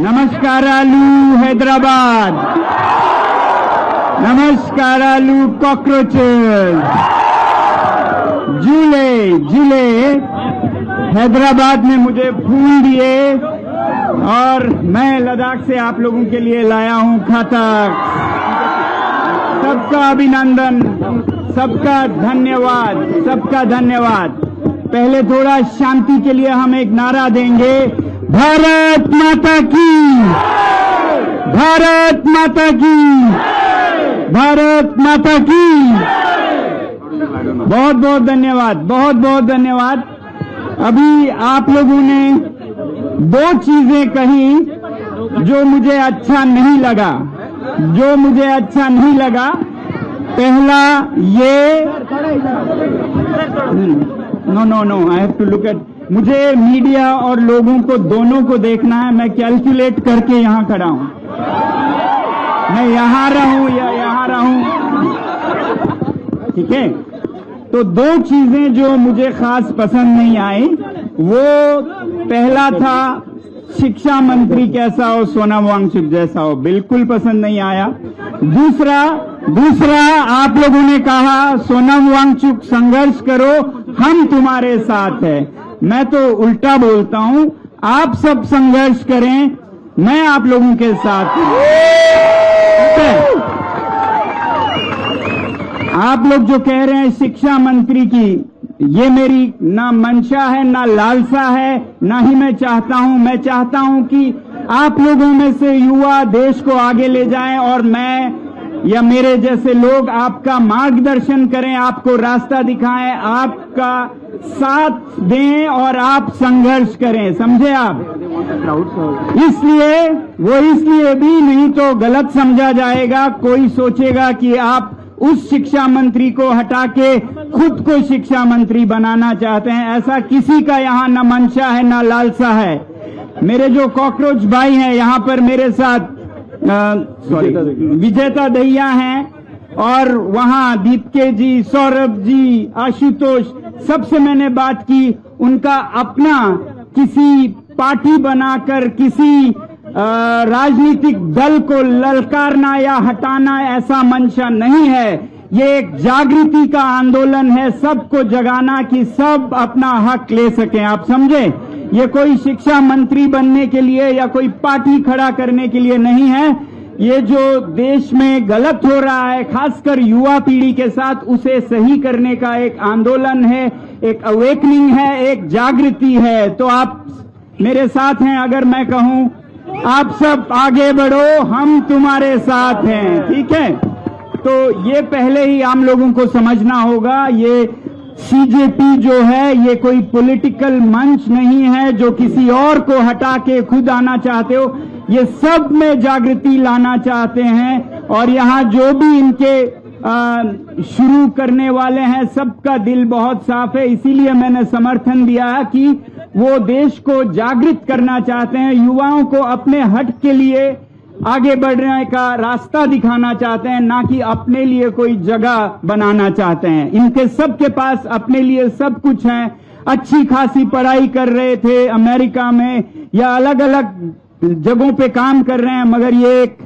నమస్కారాలు హైదరాబాద్, नमस्कारालू कॉकरोचेस, झूले झूले हैदराबाद में मुझे फूल दिए और मैं लद्दाख से आप लोगों के लिए लाया हूं खातक। सबका अभिनंदन, सबका धन्यवाद, सबका धन्यवाद। पहले थोड़ा शांति के लिए हम एक नारा देंगे, भारत माता की, भारत माता की, भारत माता की। बहुत बहुत धन्यवाद, बहुत बहुत धन्यवाद। अभी आप लोगों ने दो चीजें कही जो मुझे अच्छा नहीं लगा, जो मुझे अच्छा नहीं लगा। पहला ये no I have to look at, मुझे मीडिया और लोगों को दोनों को देखना है। मैं कैलकुलेट करके यहां खड़ा हूं, मैं यहां रहूं या यहां रहूं, ठीक है। तो दो चीजें जो मुझे खास पसंद नहीं आई, वो पहला था शिक्षा मंत्री कैसा हो, सोनम वांगचुक जैसा हो, बिल्कुल पसंद नहीं आया। दूसरा आप लोगों ने कहा सोनम वांगचुक संघर्ष करो, हम तुम्हारे साथ हैं। मैं तो उल्टा बोलता हूं, आप सब संघर्ष करें, मैं आप लोगों के साथ हूं। आप लोग जो कह रहे हैं शिक्षा मंत्री की, ये मेरी ना मंशा है, ना लालसा है, ना ही मैं चाहता हूं। मैं चाहता हूं कि आप लोगों में से युवा देश को आगे ले जाएं और मैं या मेरे जैसे लोग आपका मार्गदर्शन करें, आपको रास्ता दिखाएं, आपका साथ दें और आप संघर्ष करें, समझे आप। इसलिए भी नहीं तो गलत समझा जाएगा, कोई सोचेगा कि आप उस शिक्षा मंत्री को हटा के खुद को शिक्षा मंत्री बनाना चाहते हैं। ऐसा किसी का यहां न मंशा है न लालसा है। मेरे जो कॉकरोच भाई हैं यहां पर मेरे साथ, विजेता दहिया हैं और वहां दीपके जी, सौरभ जी, आशुतोष, सबसे मैंने बात की। उनका अपना किसी पार्टी बनाकर किसी राजनीतिक दल को ललकारना या हटाना ऐसा मंशा नहीं है। ये एक जागृति का आंदोलन है, सबको जगाना कि सब अपना हक ले सकें, आप समझे। ये कोई शिक्षा मंत्री बनने के लिए या कोई पार्टी खड़ा करने के लिए नहीं है। ये जो देश में गलत हो रहा है, खासकर युवा पीढ़ी के साथ, उसे सही करने का एक आंदोलन है, एक अवेकनिंग है, एक जागृति है। तो आप मेरे साथ हैं। अगर मैं कहूं आप सब आगे बढ़ो, हम तुम्हारे साथ हैं, ठीक है। तो ये पहले ही हम लोगों को समझना होगा, ये सीजेपी जो है ये कोई पॉलिटिकल मंच नहीं है जो किसी और को हटा के खुद आना चाहते हो। ये सब में जागृति लाना चाहते हैं और यहाँ जो भी इनके शुरू करने वाले हैं सबका दिल बहुत साफ है। इसीलिए मैंने समर्थन दिया है कि वो देश को जागृत करना चाहते हैं, युवाओं को अपने हक के लिए आगे बढ़ने का रास्ता दिखाना चाहते हैं, ना कि अपने लिए कोई जगह बनाना चाहते हैं। इनके सबके पास अपने लिए सब कुछ है, अच्छी खासी पढ़ाई कर रहे थे अमेरिका में या अलग अलग जगहों पे काम कर रहे हैं, मगर ये एक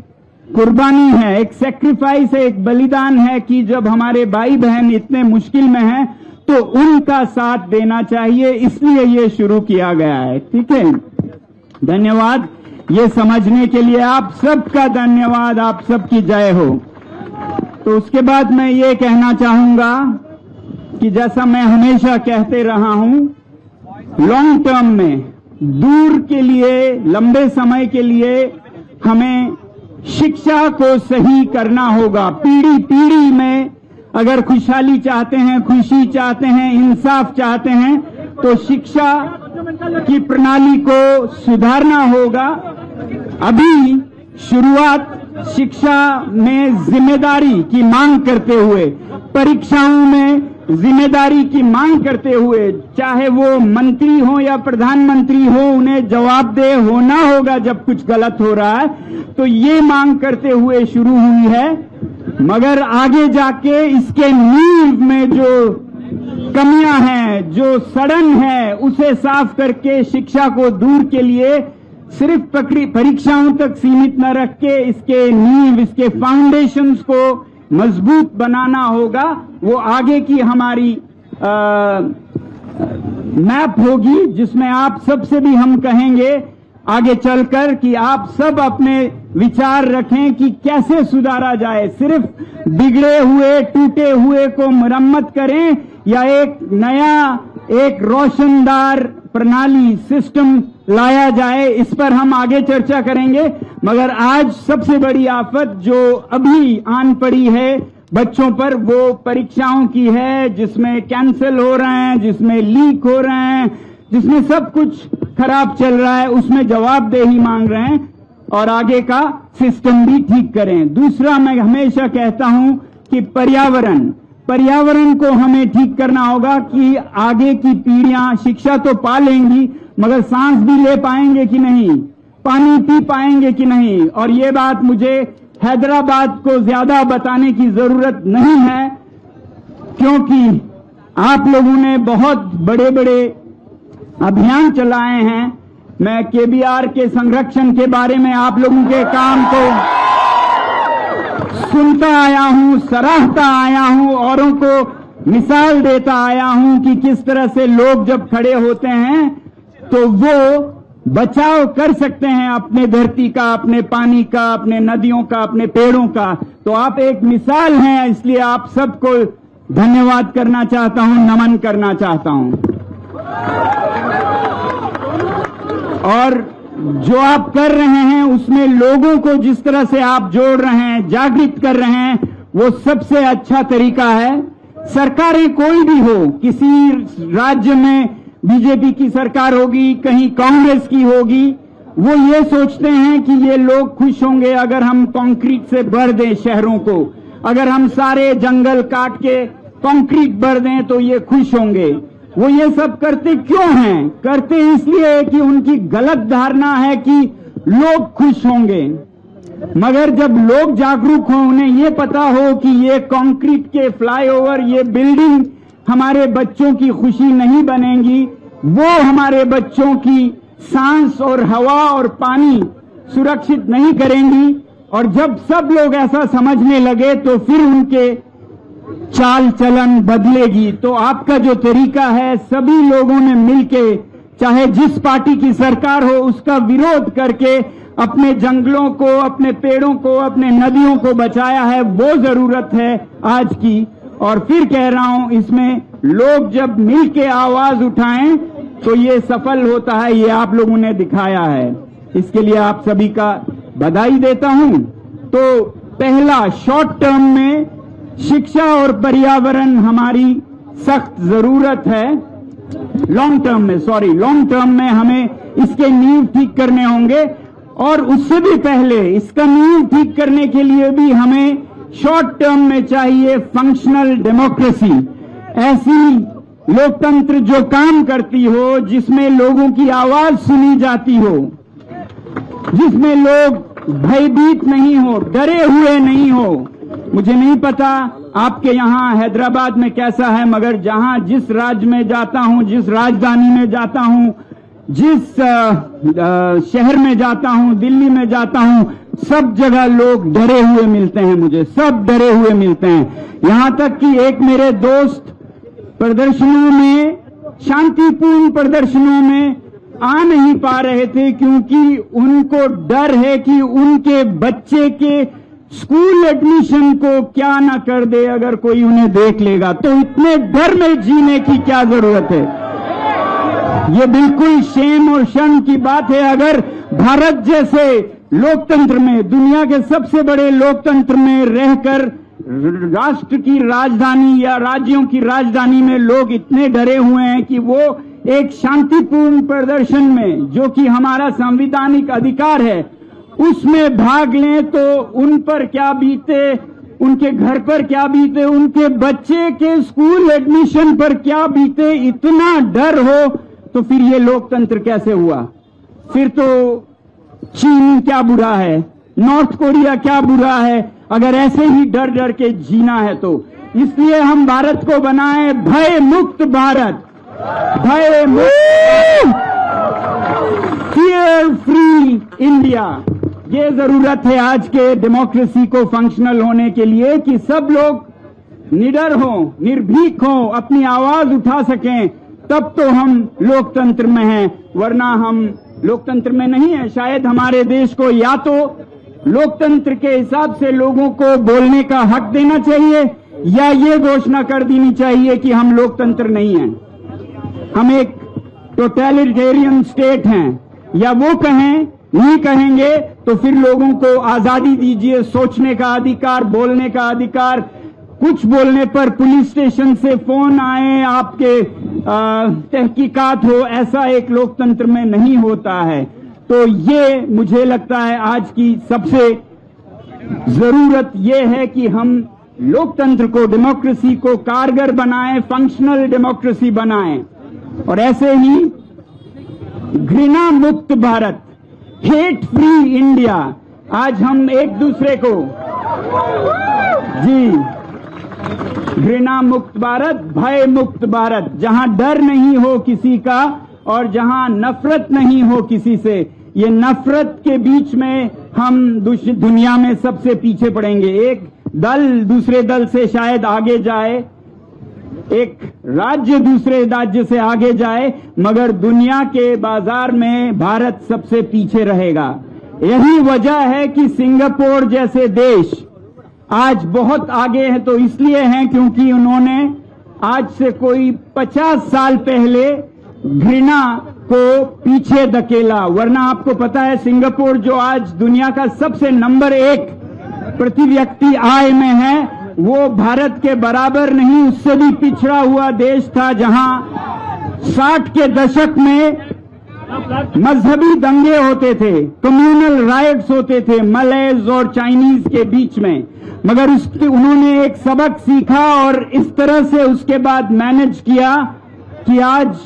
कुर्बानी है, एक सेक्रीफाइस है, एक बलिदान है कि जब हमारे भाई बहन इतने मुश्किल में हैं तो उनका साथ देना चाहिए, इसलिए ये शुरू किया गया है, ठीक है। धन्यवाद, ये समझने के लिए आप सबका धन्यवाद, आप सबकी जय हो। तो उसके बाद मैं ये कहना चाहूंगा कि जैसा मैं हमेशा कहते रहा हूं, लॉन्ग टर्म में, दूर के लिए, लंबे समय के लिए हमें शिक्षा को सही करना होगा। पीढ़ी पीढ़ी में अगर खुशहाली चाहते हैं, खुशी चाहते हैं, इंसाफ चाहते हैं, तो शिक्षा की प्रणाली को सुधारना होगा। अभी शुरुआत शिक्षा में जिम्मेदारी की मांग करते हुए, परीक्षाओं में जिम्मेदारी की मांग करते हुए, चाहे वो मंत्री हो या प्रधानमंत्री हो, उन्हें जवाबदेह होना होगा जब कुछ गलत हो रहा है। तो ये मांग करते हुए शुरू हुई है, मगर आगे जाके इसके नींव में जो कमियां हैं, जो सड़न है, उसे साफ करके शिक्षा को दूर के लिए सिर्फ परीक्षाओं तक सीमित न रख के इसके नींव, इसके फाउंडेशंस को मजबूत बनाना होगा। वो आगे की हमारी मैप होगी, जिसमें आप सबसे भी हम कहेंगे आगे चलकर कि आप सब अपने विचार रखें कि कैसे सुधारा जाए। सिर्फ बिगड़े हुए, टूटे हुए को मरम्मत करें या एक नया, एक रोशनदार प्रणाली, सिस्टम लाया जाए, इस पर हम आगे चर्चा करेंगे। मगर आज सबसे बड़ी आफत जो अभी आन पड़ी है बच्चों पर, वो परीक्षाओं की है, जिसमें कैंसिल हो रहे हैं, जिसमें लीक हो रहे हैं, जिसमें सब कुछ खराब चल रहा है। उसमें जवाबदेही मांग रहे हैं और आगे का सिस्टम भी ठीक करें। दूसरा, मैं हमेशा कहता हूं कि पर्यावरण को हमें ठीक करना होगा कि आगे की पीढ़ियां शिक्षा तो पा लेंगी, मगर सांस भी ले पाएंगे कि नहीं, पानी पी पाएंगे कि नहीं। और ये बात मुझे हैदराबाद को ज्यादा बताने की जरूरत नहीं है, क्योंकि आप लोगों ने बहुत बड़े बड़े अभियान चलाए हैं। मैं केबीआर के संरक्षण के बारे में आप लोगों के काम को सुनता आया हूं, सराहता आया हूं, औरों को मिसाल देता आया हूं कि किस तरह से लोग जब खड़े होते हैं तो वो बचाव कर सकते हैं अपने धरती का, अपने पानी का, अपने नदियों का, अपने पेड़ों का। तो आप एक मिसाल हैं, इसलिए आप सबको धन्यवाद करना चाहता हूं, नमन करना चाहता हूं। और जो आप कर रहे हैं उसमें लोगों को जिस तरह से आप जोड़ रहे हैं, जागृत कर रहे हैं, वो सबसे अच्छा तरीका है। सरकारें कोई भी हो, किसी राज्य में बीजेपी की सरकार होगी, कहीं कांग्रेस की होगी, वो ये सोचते हैं कि ये लोग खुश होंगे अगर हम कंक्रीट से भर दें शहरों को, अगर हम सारे जंगल काट के कंक्रीट भर दें तो ये खुश होंगे। वो ये सब करते क्यों हैं? करते इसलिए कि उनकी गलत धारणा है कि लोग खुश होंगे। मगर जब लोग जागरूक हों, उन्हें ये पता हो कि ये कंक्रीट के फ्लाईओवर, ये बिल्डिंग हमारे बच्चों की खुशी नहीं बनेंगी, वो हमारे बच्चों की सांस और हवा और पानी सुरक्षित नहीं करेंगी। और जब सब लोग ऐसा समझने लगे तो फिर उनके चाल चलन बदलेगी। तो आपका जो तरीका है, सभी लोगों ने मिलके, चाहे जिस पार्टी की सरकार हो, उसका विरोध करके अपने जंगलों को, अपने पेड़ों को, अपने नदियों को बचाया है, वो जरूरत है आज की। और फिर कह रहा हूं, इसमें लोग जब मिलके आवाज उठाएं तो ये सफल होता है, ये आप लोगों ने दिखाया है। इसके लिए आप सभी का बधाई देता हूं। तो पहला, शॉर्ट टर्म में शिक्षा और पर्यावरण हमारी सख्त जरूरत है। लॉन्ग टर्म में हमें इसके नींव ठीक करने होंगे, और उससे भी पहले इसका नींव ठीक करने के लिए भी हमें शॉर्ट टर्म में चाहिए फंक्शनल डेमोक्रेसी। ऐसी लोकतंत्र जो काम करती हो, जिसमें लोगों की आवाज सुनी जाती हो, जिसमें लोग भयभीत नहीं हो, डरे हुए नहीं हो। मुझे नहीं पता आपके यहाँ हैदराबाद में कैसा है, मगर जिस राज्य में जाता हूं, जिस राजधानी में जाता हूं, जिस शहर में जाता हूं, दिल्ली में जाता हूं, सब जगह लोग डरे हुए मिलते हैं मुझे, सब डरे हुए मिलते हैं। यहां तक कि एक मेरे दोस्त प्रदर्शनों में, शांतिपूर्ण प्रदर्शनों में आ नहीं पा रहे थे, क्योंकि उनको डर है कि उनके बच्चे के स्कूल एडमिशन को क्या ना कर दे अगर कोई उन्हें देख लेगा। तो इतने डर में जीने की क्या जरूरत है? ये बिल्कुल शेम और शर्म की बात है। अगर भारत जैसे लोकतंत्र में, दुनिया के सबसे बड़े लोकतंत्र में रहकर राष्ट्र की राजधानी या राज्यों की राजधानी में लोग इतने डरे हुए हैं कि वो एक शांतिपूर्ण प्रदर्शन में, जो कि हमारा संवैधानिक अधिकार है, उसमें भाग लें, तो उन पर क्या बीते, उनके घर पर क्या बीते, उनके बच्चे के स्कूल एडमिशन पर क्या बीते, इतना डर हो तो फिर ये लोकतंत्र कैसे हुआ? फिर तो चीन क्या बुरा है, नॉर्थ कोरिया क्या बुरा है, अगर ऐसे ही डर डर के जीना है तो। इसलिए हम भारत को बनाए भय मुक्त भारत, भय मुक्त। Fear free India. ये जरूरत है आज के डेमोक्रेसी को फंक्शनल होने के लिए कि सब लोग निडर हों, निर्भीक हों, अपनी आवाज उठा सकें, तब तो हम लोकतंत्र में हैं, वरना हम लोकतंत्र में नहीं है। शायद हमारे देश को या तो लोकतंत्र के हिसाब से लोगों को बोलने का हक देना चाहिए या ये घोषणा कर देनी चाहिए कि हम लोकतंत्र नहीं हैं, हम एक टोटलिटेरियन स्टेट हैं। या वो कहें, नहीं कहेंगे तो फिर लोगों को आजादी दीजिए, सोचने का अधिकार, बोलने का अधिकार। कुछ बोलने पर पुलिस स्टेशन से फोन आए, आपके तहकीकात हो, ऐसा एक लोकतंत्र में नहीं होता है। तो ये मुझे लगता है आज की सबसे जरूरत ये है कि हम लोकतंत्र को, डेमोक्रेसी को कारगर बनाएं, फंक्शनल डेमोक्रेसी बनाएं। और ऐसे ही घृणा मुक्त भारत, हेट फ्री इंडिया, आज हम एक दूसरे को जी घृणा मुक्त भारत, भय मुक्त भारत, जहां डर नहीं हो किसी का और जहां नफरत नहीं हो किसी से। ये नफरत के बीच में हम दुनिया में सबसे पीछे पड़ेंगे। एक दल दूसरे दल से शायद आगे जाए, एक राज्य दूसरे राज्य से आगे जाए, मगर दुनिया के बाजार में भारत सबसे पीछे रहेगा। यही वजह है कि सिंगापुर जैसे देश आज बहुत आगे हैं, तो इसलिए हैं क्योंकि उन्होंने आज से कोई 50 साल पहले घृणा को पीछे धकेला। वरना आपको पता है सिंगापुर जो आज दुनिया का सबसे नंबर 1 प्रति व्यक्ति आय में है, वो भारत के बराबर नहीं, उससे भी पिछड़ा हुआ देश था, जहां 60 के दशक में मजहबी दंगे होते थे, कम्युनल राइट्स होते थे मलयज और चाइनीज के बीच में। मगर उन्होंने एक सबक सीखा और इस तरह से उसके बाद मैनेज किया कि आज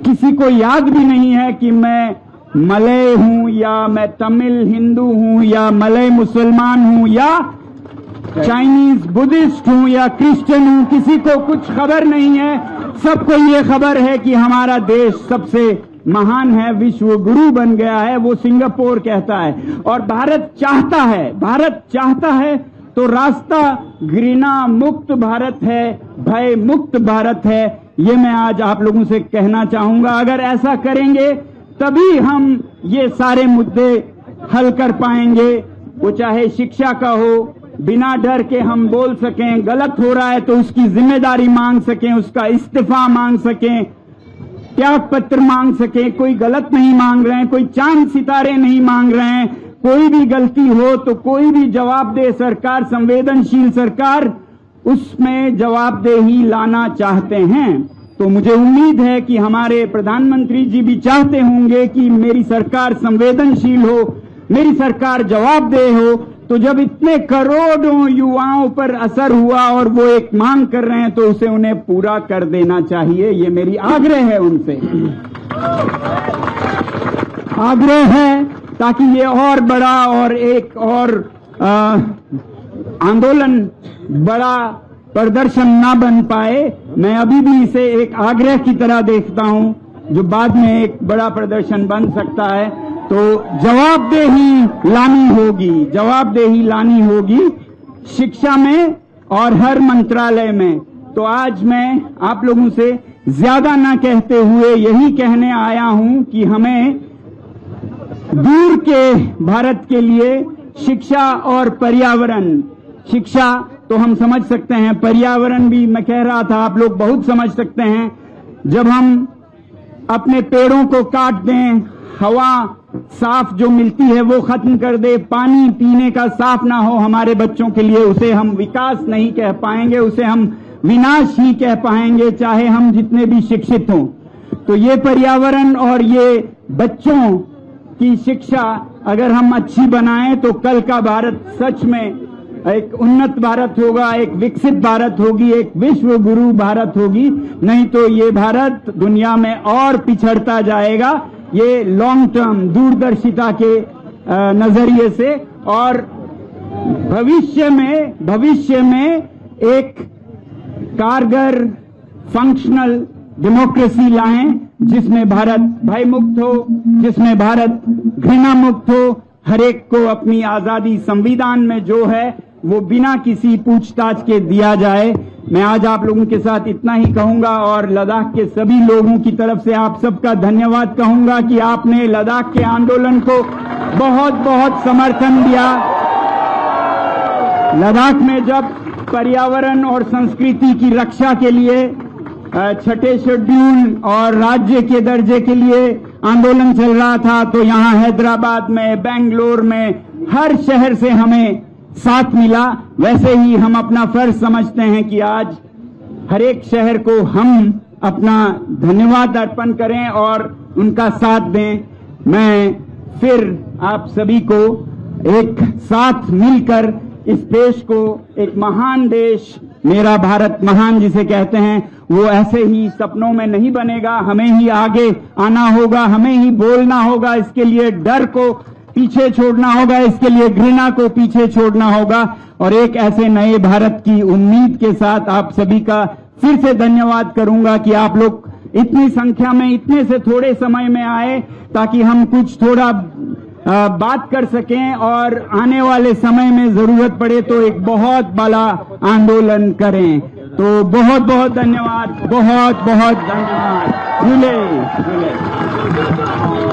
किसी को याद भी नहीं है कि मैं मलय हूं या मैं तमिल हिंदू हूं या मलय मुसलमान हूं या चाइनीज बुद्धिस्ट हूं या क्रिश्चियन हूं। किसी को कुछ खबर नहीं है, सबको ये खबर है कि हमारा देश सबसे महान है, विश्व गुरु बन गया है, वो सिंगापुर कहता है। और भारत चाहता है तो रास्ता घृणा मुक्त भारत है, भय मुक्त भारत है। ये मैं आज आप लोगों से कहना चाहूंगा। अगर ऐसा करेंगे तभी हम ये सारे मुद्दे हल कर पाएंगे, वो चाहे शिक्षा का हो, बिना डर के हम बोल सकें, गलत हो रहा है तो उसकी जिम्मेदारी मांग सकें, उसका इस्तीफा मांग सकें, त्याग पत्र मांग सकें। कोई गलत नहीं मांग रहे हैं, कोई चांद सितारे नहीं मांग रहे हैं। कोई भी गलती हो तो कोई भी जवाबदेह सरकार, संवेदनशील सरकार, उसमें जवाबदेही लाना चाहते हैं। तो मुझे उम्मीद है कि हमारे प्रधानमंत्री जी भी चाहते होंगे कि मेरी सरकार संवेदनशील हो, मेरी सरकार जवाबदेह हो। तो जब इतने करोड़ों युवाओं पर असर हुआ और वो एक मांग कर रहे हैं तो उसे उन्हें पूरा कर देना चाहिए। ये मेरी आग्रह है उनसे, आग्रह है, ताकि ये और बड़ा और एक और आंदोलन, बड़ा प्रदर्शन ना बन पाए। मैं अभी भी इसे एक आग्रह की तरह देखता हूं, जो बाद में एक बड़ा प्रदर्शन बन सकता है। तो जवाबदेही लानी होगी शिक्षा में और हर मंत्रालय में। तो आज मैं आप लोगों से ज्यादा ना कहते हुए यही कहने आया हूं कि हमें दूर के भारत के लिए शिक्षा और पर्यावरण, शिक्षा तो हम समझ सकते हैं, पर्यावरण भी मैं कह रहा था आप लोग बहुत समझ सकते हैं। जब हम अपने पेड़ों को काट दें, हवा साफ जो मिलती है वो खत्म कर दे, पानी पीने का साफ ना हो हमारे बच्चों के लिए, उसे हम विकास नहीं कह पाएंगे, उसे हम विनाश ही कह पाएंगे, चाहे हम जितने भी शिक्षित हों। तो ये पर्यावरण और ये बच्चों की शिक्षा अगर हम अच्छी बनाएं तो कल का भारत सच में एक उन्नत भारत होगा, एक विकसित भारत होगी, एक विश्व गुरु भारत होगी। नहीं तो ये भारत दुनिया में और पिछड़ता जाएगा। ये लॉन्ग टर्म दूरदर्शिता के नजरिए से, और भविष्य में एक कारगर फंक्शनल डेमोक्रेसी लाएं, जिसमें भारत भय मुक्त हो, जिसमें भारत घृणा मुक्त हो, हर एक को अपनी आजादी संविधान में जो है वो बिना किसी पूछताछ के दिया जाए। मैं आज आप लोगों के साथ इतना ही कहूंगा और लद्दाख के सभी लोगों की तरफ से आप सबका धन्यवाद कहूंगा कि आपने लद्दाख के आंदोलन को बहुत बहुत समर्थन दिया। लद्दाख में जब पर्यावरण और संस्कृति की रक्षा के लिए छठे शेड्यूल और राज्य के दर्जे के लिए आंदोलन चल रहा था, तो यहां हैदराबाद में, बेंगलोर में, हर शहर से हमें साथ मिला। वैसे ही हम अपना फर्ज समझते हैं कि आज हर एक शहर को हम अपना धन्यवाद अर्पण करें और उनका साथ दें। मैं फिर आप सभी को एक साथ मिलकर इस देश को एक महान देश, मेरा भारत महान जिसे कहते हैं, वो ऐसे ही सपनों में नहीं बनेगा। हमें ही आगे आना होगा, हमें ही बोलना होगा, इसके लिए डर को पीछे छोड़ना होगा, इसके लिए घृणा को पीछे छोड़ना होगा और एक ऐसे नए भारत की उम्मीद के साथ आप सभी का फिर से धन्यवाद करूंगा कि आप लोग इतनी संख्या में इतने से थोड़े समय में आए ताकि हम कुछ थोड़ा बात कर सकें और आने वाले समय में जरूरत पड़े तो एक बहुत बड़ा आंदोलन करें। तो बहुत बहुत धन्यवाद, बहुत बहुत धन्यवाद। झूले झूले।